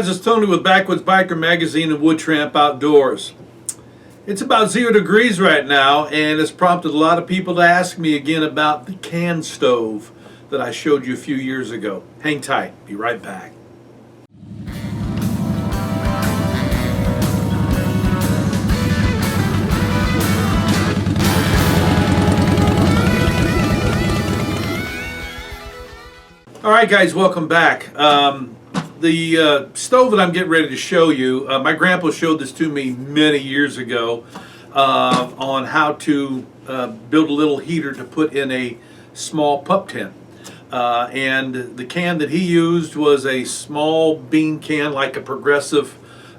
guys, it's Tony with Backwoods Biker Magazine and Wood Tramp Outdoors. It's about 0 degrees right now, and it's prompted a lot of people to ask me again about the can stove that I showed you a few years ago. Hang tight, be right back. All right, guys, welcome back. The stove that I'm getting ready to show you, my grandpa showed this to me many years ago on how to build a little heater to put in a small pup tent. And the can that he used was a small bean can, like a Progressive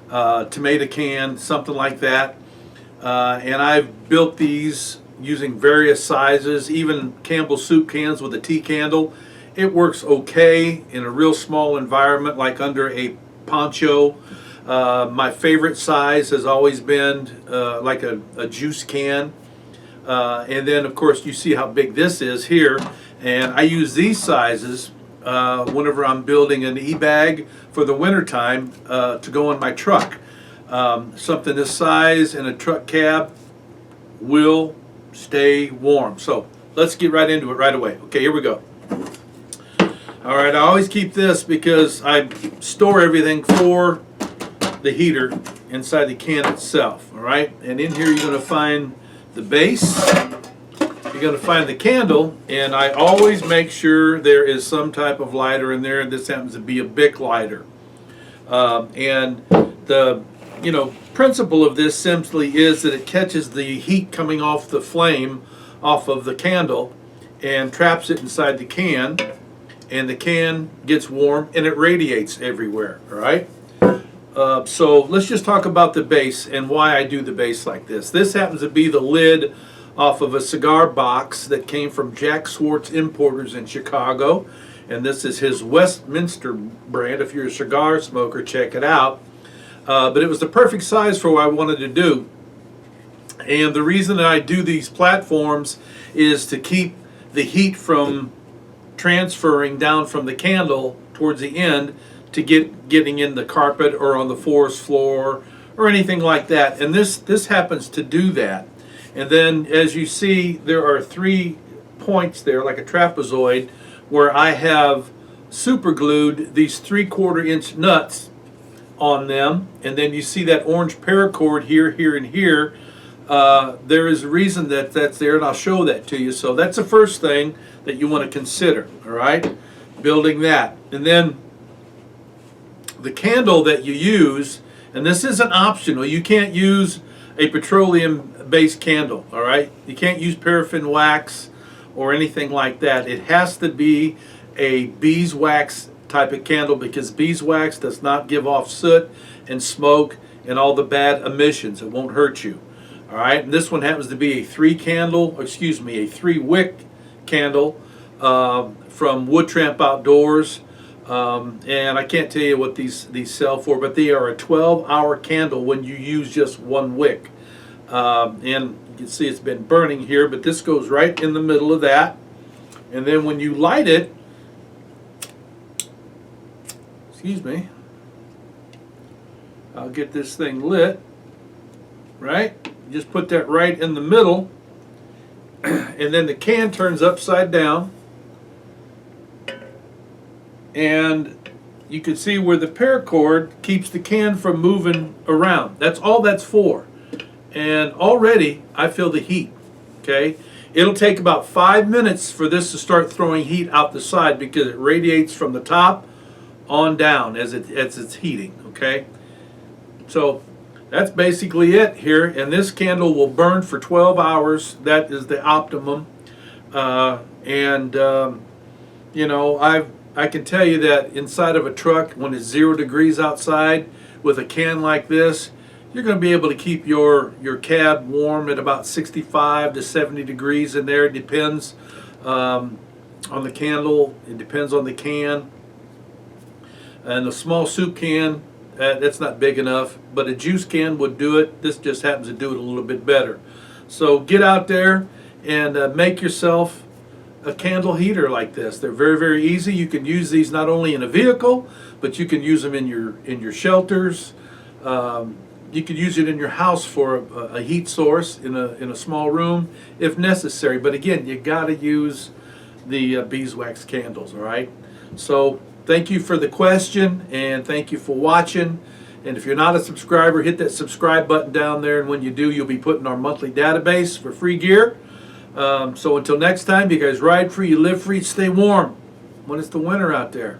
tomato can, something like that. And I've built these using various sizes, even Campbell soup cans with a tea candle. It works okay in a real small environment, like under a poncho. My favorite size has always been like a juice can. And then, of course, you see how big this is here. And I use these sizes whenever I'm building an e-bag for the wintertime to go in my truck. Something this size in a truck cab will stay warm. So let's get right into it right away. Okay, here we go. All right, I always keep this because I store everything for the heater inside the can itself, all right? And in here you're gonna find the base, you're gonna find the candle, and I always make sure there is some type of lighter in there. This happens to be a Bic lighter. And the principle of this simply is that it catches the heat coming off the flame off of the candle and traps it inside the can. And the can gets warm and it radiates everywhere, all right? So let's just talk about the base and why I do the base like this. This happens to be the lid off of a cigar box that came from Jack Swartz Importers in Chicago. And this is his Westminster brand. If you're a cigar smoker, check it out. But it was the perfect size for what I wanted to do. And the reason that I do these platforms is to keep the heat from transferring down from the candle towards the end to getting in the carpet or on the forest floor or anything like that. And this happens to do that. And then, as you see, there are 3 points there, like a trapezoid, where I have super glued these 3/4 inch nuts on them. And then you see that orange paracord here, here, and here. There is a reason that that's there, and I'll show that to you. So that's the first thing that you want to consider, all right? Building that. And then the candle that you use, and this isn't optional, you can't use a petroleum-based candle, all right? You can't use paraffin wax or anything like that. It has to be a beeswax type of candle because beeswax does not give off soot and smoke and all the bad emissions. It won't hurt you. All right, and this one happens to be a 3-wick candle from Wood Tramp Outdoors. And I can't tell you what these sell for, but they are a 12-hour candle when you use just 1 wick. And you can see it's been burning here, but this goes right in the middle of that. And then when you light it, excuse me, I'll get this thing lit, right? Just put that right in the middle, and then the can turns upside down, and you can see where the paracord keeps the can from moving around. That's all that's for. And already I feel the heat, okay? It'll take about 5 minutes for this to start throwing heat out the side because it radiates from the top on down as it's heating, okay? So that's basically it here, and this candle will burn for 12 hours. That is the optimum. I can tell you that inside of a truck, when it's 0 degrees outside, with a can like this, you're going to be able to keep your cab warm at about 65 to 70 degrees in there. It depends on the candle. It depends on the can. And the small soup can, that's not big enough, but a juice can would do it. This just happens to do it a little bit better. So get out there and make yourself a candle heater like this. They're very, very easy. You can use these not only in a vehicle, but you can use them in your shelters. You could use it in your house for a heat source in a small room if necessary. But again, you got to use the beeswax candles. All right. So thank you for the question, and thank you for watching. And if you're not a subscriber, hit that subscribe button down there. And when you do, you'll be put in our monthly database for free gear. So until next time, you guys ride free, you live free, stay warm when it's the winter out there.